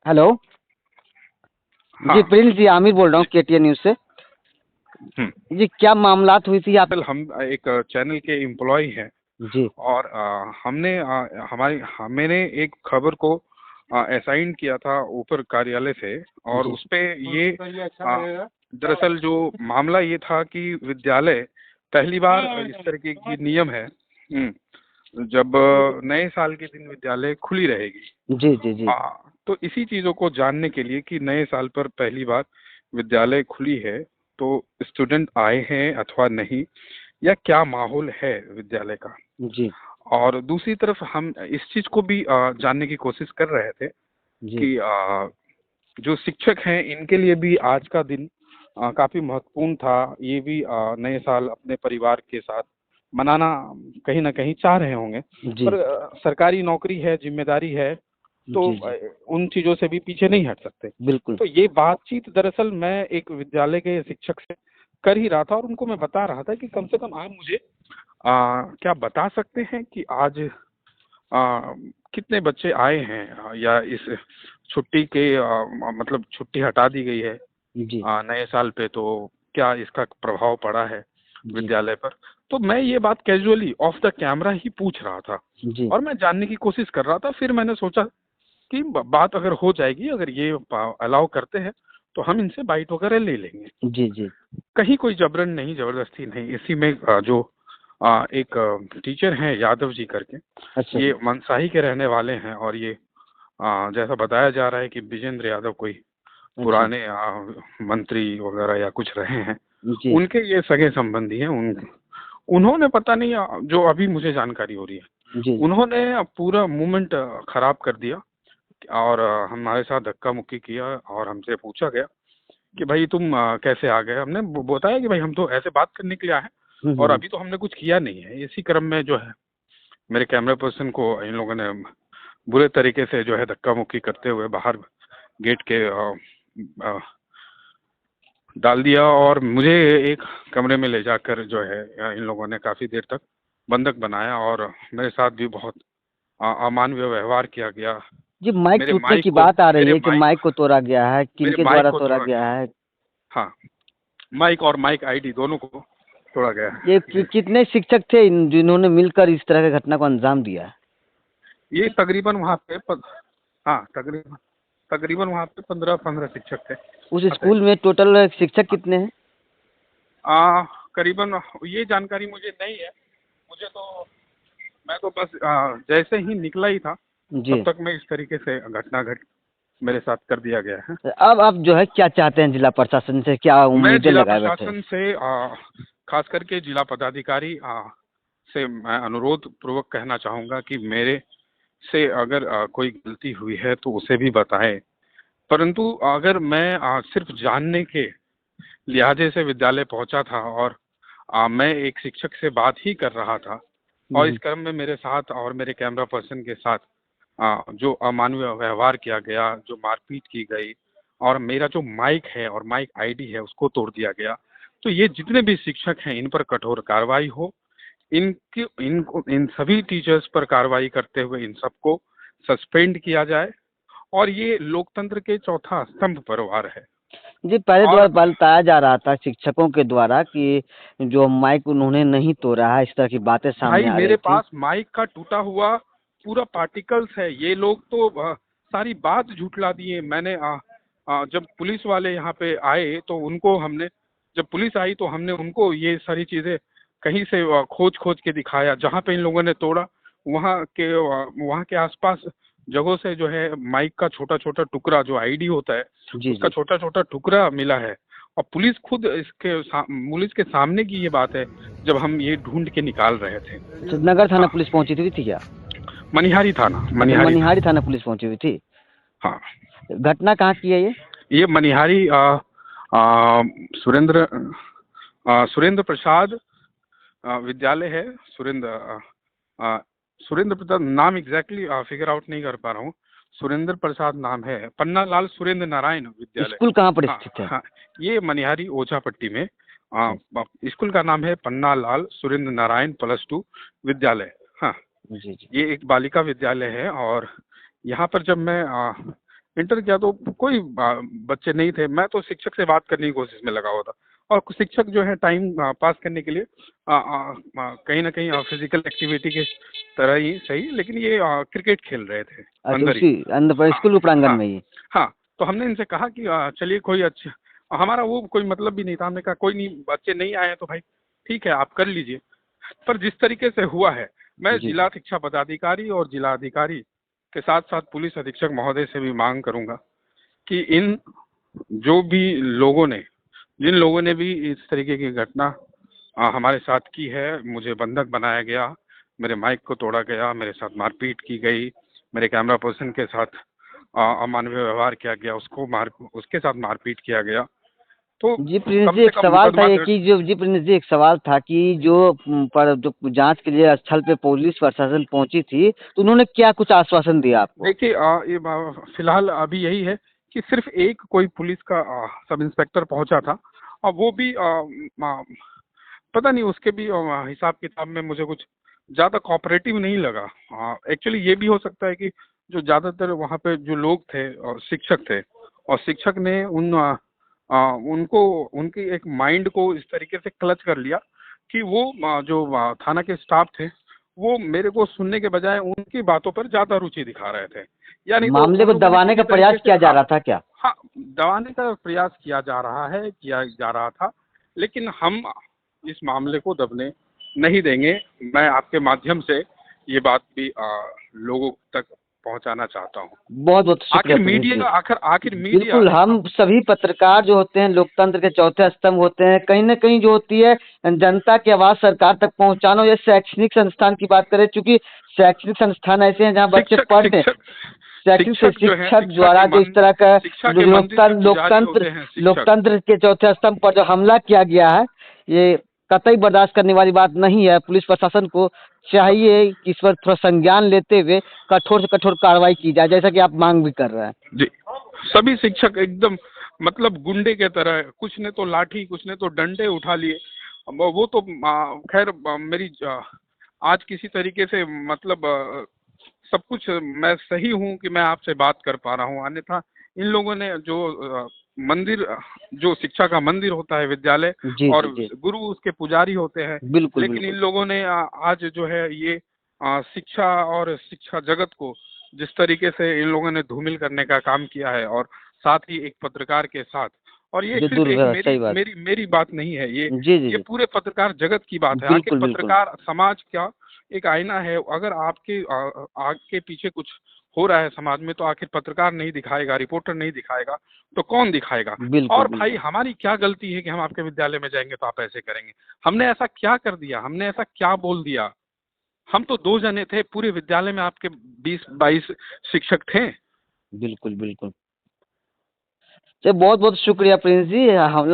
Hello. जी हाँ। Prince जी, आमिर बोल रहा हूँ केटीएन न्यूज से। जी क्या मामलात हुई थी आप? कल हम एक चैनल के एम्प्लॉय हैं जी और हमने मैंने एक खबर को असाइन किया था ऊपर कार्यालय से और जी उस पे ये दरअसल जो मामला ये था कि विद्यालय पहली बार इस तरह की नियम है। जब नए साल के दिन विद्यालय खुली रहेगी। जी जी जी तो इसी चीजों को जानने के लिए कि नए साल पर पहली बार विद्यालय खुली है तो स्टूडेंट आए हैं अथवा नहीं, या क्या माहौल है विद्यालय का। जी और दूसरी तरफ हम इस चीज को भी जानने की कोशिश कर रहे थे जी कि जो शिक्षक हैं इनके लिए भी आज का दिन काफी महत्वपूर्ण था। ये भी नए साल अपने परिवार के साथ मनाना कहीं ना कहीं चाह रहे होंगे, पर जी सरकारी नौकरी है, जिम्मेदारी है, तो जी जी उन चीजों से भी पीछे नहीं हट सकते। बिल्कुल। तो ये बातचीत दरअसल मैं एक विद्यालय के शिक्षक से कर ही रहा था और उनको मैं बता रहा था कि कम से कम आप मुझे क्या बता सकते हैं कि आज कितने बच्चे आए हैं, या इस छुट्टी के मतलब छुट्टी हटा दी गई है जी नए साल पे, तो क्या इसका प्रभाव पड़ा है जी विद्यालय पर। तो मैं ये बात कैजुअली ऑफ द कैमरा ही पूछ रहा था जी और मैं जानने की कोशिश कर रहा था। फिर मैंने सोचा कि बात अगर हो जाएगी, अगर ये अलाउ करते हैं तो हम इनसे बाइट वगैरह ले लेंगे। जी जी कहीं कोई जबरन नहीं, जबरदस्ती नहीं। इसी में जो एक टीचर हैं यादव जी करके, अच्छा ये मनसाही के रहने वाले हैं और ये जैसा बताया जा रहा है कि विजेंद्र यादव कोई अच्छा पुराने मंत्री वगैरह या कुछ रहे हैं, जी उनके ये सगे संबंधी हैं। उन्होंने पता नहीं जो अभी मुझे जानकारी हो रही है, जी उन्होंने पूरा मूवमेंट खराब कर दिया और हमारे साथ धक्का मुक्की किया और हमसे पूछा गया कि भाई तुम कैसे आ गए। हमने बताया कि भाई हम तो ऐसे बात करने के लिए आए हैं और हम्म। अभी तो हमने कुछ किया नहीं है। इसी क्रम में जो है मेरे कैमरा पर्सन को इन लोगों ने बुरे तरीके से जो है धक्का मुक्की करते हुए बाहर गेट के अ, डाल दिया और मुझे एक कमरे में ले जाकर जो है इन लोगों ने काफी देर तक बंधक बनाया और मेरे साथ भी बहुत अमानवीय व्यवहार किया गया। जी माइक मेरे टूटने माइक की को बात आ रही मेरे है कि माइक माइक को तोड़ा गया है, मेरे किनके माइक द्वारा को तोड़ा तोड़ा गया गया। है? हाँ, माइक और माइक आईडी दोनों को तोड़ा गया ये है। कितने शिक्षक थे जिन्होंने मिलकर इस तरह की घटना को अंजाम दिया है? ये तकरीबन वहाँ पे हाँ, तकरीबन तकरीबन वहाँ पे 15 शिक्षक थे। उस पता है स्कूल में टोटल शिक्षक कितने हैं? करीबन ये जानकारी मुझे नहीं है। मुझे तो मैं तो बस जैसे ही निकला ही था तब जी। तक मैं इस तरीके से घटना घट मेरे साथ कर दिया गया है। अब जो है क्या चाहते हैं जिला प्रशासन से, क्या मैं उम्मीदें जिला लगाए बैठे हैं? प्रशासन से खास करके जिला पदाधिकारी से मैं अनुरोध पूर्वक कहना चाहूँगा कि मेरे से अगर कोई गलती हुई है तो उसे भी बताएं। परंतु अगर मैं सिर्फ जानने के लिहाजे से विद्यालय पहुंचा था और मैं एक शिक्षक से बात ही कर रहा था और इस हम्म। क्रम में मेरे साथ और मेरे कैमरा पर्सन के साथ जो अमानवीय व्यवहार किया गया, जो मारपीट की गई और मेरा जो माइक है और माइक आईडी है उसको तोड़ दिया गया, तो ये जितने भी शिक्षक हैं इन पर कठोर कार्रवाई हो। इन सभी टीचर्स पर कार्रवाई करते हुए इन सबको सस्पेंड किया जाए और ये लोकतंत्र के चौथा स्तंभ पर वार है। जी पहले द्वारा और बताया जा रहा था शिक्षकों के द्वारा कि जो माइक उन्होंने नहीं तोड़ा है, इस तरह की बातें सामने भाई आ मेरे रही थी। पास माइक का टूटा हुआ पूरा पार्टिकल्स है। ये लोग तो सारी बात झुठला दिए। मैंने जब पुलिस वाले यहाँ पे आए तो उनको हमने, जब पुलिस आई तो हमने उनको ये सारी चीजें कहीं से खोज खोज के दिखाया। जहाँ पे इन लोगों ने तोड़ा वहाँ के आसपास जगहों से जो है माइक का छोटा छोटा टुकड़ा, जो आईडी होता है जी उसका जी। छोटा छोटा टुकड़ा मिला है। और पुलिस खुद पुलिस के सामने की ये बात है जब हम ये ढूंढ के निकाल रहे थे। अच्छा, नगर थाना हाँ, पुलिस पहुंची थी क्या? मनिहारी थाना, अच्छा, मनिहारी मनिहारी थाना। थाना पुलिस पहुंची हुई थी। हाँ, घटना कहाँ की है ये? ये मनिहारी सुरेंद्र सुरेंद्र प्रसाद विद्यालय है। अ, सुरेंद्र प्रसाद नाम एग्जैक्टली फिगर आउट नहीं कर पा रहा हूँ। सुरेंद्र प्रसाद नाम है। पन्ना लाल सुरेंद्र नारायण विद्यालय। स्कूल कहाँ पर हाँ स्थित है? हाँ, ये मनिहारी ओझापट्टी में अच्छा। स्कूल का नाम है पन्ना लाल सुरेंद्र नारायण +2 विद्यालय। हाँ, जी जी ये एक बालिका विद्यालय है और यहाँ पर जब मैं इंटर किया तो कोई बच्चे नहीं थे। मैं तो शिक्षक से बात करने की कोशिश में लगा हुआ था, और कुछ शिक्षक जो है टाइम पास करने के लिए कहीं ना कहीं फिजिकल एक्टिविटी के तरह ही सही, लेकिन ये क्रिकेट खेल रहे थे अच्छा, अंदर ही। उसी अंदर पर हाँ स्कूल प्रांगण हाँ में ही? हाँ। तो हमने इनसे कहा कि चलिए कोई अच्छा, हमारा वो कोई मतलब भी नहीं था। हमने कहा कोई नहीं, बच्चे नहीं आए हैं तो भाई ठीक है आप कर लीजिए। पर जिस तरीके से हुआ है, मैं जी जिला जी। शिक्षा पदाधिकारी और जिला अधिकारी के साथ साथ पुलिस अधीक्षक महोदय से भी मांग करूंगा कि इन जो भी लोगों ने, जिन लोगों ने भी इस तरीके की घटना हमारे साथ की है, मुझे बंधक बनाया गया, मेरे माइक को तोड़ा गया, मेरे साथ मारपीट की गई, मेरे कैमरा पर्सन के साथ अमानवीय व्यवहार किया गया, उसके साथ मारपीट किया गया, तो जी प्रिंस कम जी, से एक कम सवाल था मुकदमा ये दर्ज। कि जो जी प्रिंस जी, एक सवाल था कि जो पर जो जांच के लिए स्थल पे पुलिस प्रशासन पहुंची थी, तो उन्होंने क्या कुछ आश्वासन दिया आपको? देखिए ये फिलहाल अभी यही है कि सिर्फ एक कोई पुलिस का सब इंस्पेक्टर पहुंचा था, और वो भी पता नहीं उसके भी हिसाब किताब में मुझे कुछ ज़्यादा कोऑपरेटिव नहीं लगा। एक्चुअली ये भी हो सकता है कि जो ज़्यादातर वहाँ पे जो लोग थे और शिक्षक थे, और शिक्षक ने उनको उनकी एक माइंड को इस तरीके से क्लच कर लिया कि वो जो थाना के स्टाफ थे, वो मेरे को सुनने के बजाय उनकी बातों पर ज़्यादा रुचि दिखा रहे थे। यानी तो मामले उन को लोगों ने दबाने का किसी तरीके प्रयास से, किया जा हाँ रहा था क्या? हाँ, दबाने का प्रयास किया जा रहा है, किया जा रहा था, लेकिन हम इस मामले को दबने नहीं देंगे। मैं आपके माध्यम से ये बात भी लोगों तक पहुंचाना चाहता हूं। बहुत बहुत शुक्रिया प्रिंस जी। आखिर मीडिया बिल्कुल, हम सभी पत्रकार जो होते हैं लोकतंत्र के चौथे स्तंभ होते हैं। कहीं न कहीं जो होती है जनता की आवाज़ सरकार तक पहुँचाना। ये शैक्षणिक संस्थान की बात करें, चूँकि शैक्षणिक संस्थान ऐसे हैं जहाँ बच्चे शिक्षक पढ़ते हैं। शिक्षक शैक्षणिक से शिक्षक जो है, शिक्षक द्वारा जो इस तरह का शिक्षा जो के मंदिर के पुजारी होते हैं शिक्षक। लोकतंत्र के चौथे स्तंभ पर जो हमला किया गया है, ये कतई बर्दाश्त करने वाली बात नहीं है। पुलिस प्रशासन को चाहिए कि इस पर थोड़ा संज्ञान लेते हुए कठोर से कठोर कार्रवाई की जाए, जैसा कि आप मांग भी कर रहे हैं। जी, सभी शिक्षक एकदम मतलब गुंडे के तरह, कुछ ने तो लाठी, कुछ ने तो डंडे उठा लिए। वो तो खैर मेरी आज किसी तरीके से मतलब सब कुछ मैं सही हूँ कि मैं आपसे बात कर पा रहा हूँ, अन्यथा इन लोगों ने जो मंदिर, जो शिक्षा का मंदिर होता है विद्यालय, जी, और जी, जी। गुरु उसके पुजारी होते हैं, बिल्कुल, लेकिन इन बिल्कुल। लोगों ने आज जो है ये शिक्षा और शिक्षा जगत को जिस तरीके से इन लोगों ने धूमिल करने का काम किया है, और साथ ही एक पत्रकार के साथ, और ये जो सिर्फ एक सही बात। मेरी बात नहीं है, जी, जी, ये जी। पूरे पत्रकार जगत की बात है। आखिर बिल्कुल, बिल्कुल। पत्रकार समाज का एक आईना है। अगर आपके आग के पीछे कुछ हो रहा है समाज में, तो आखिर पत्रकार नहीं दिखाएगा, रिपोर्टर नहीं दिखाएगा, तो कौन दिखाएगा? बिल्कुल, और भाई बिल्कुल। हमारी क्या गलती है कि हम आपके विद्यालय में जाएंगे तो आप ऐसे करेंगे? हमने ऐसा क्या कर दिया? हमने ऐसा क्या बोल दिया? हम तो 2 जने थे, पूरे विद्यालय में आपके 20-22 शिक्षक थे। बिल्कुल, बिल्कुल। चलिए बहुत-बहुत शुक्रिया प्रिंस जी। हम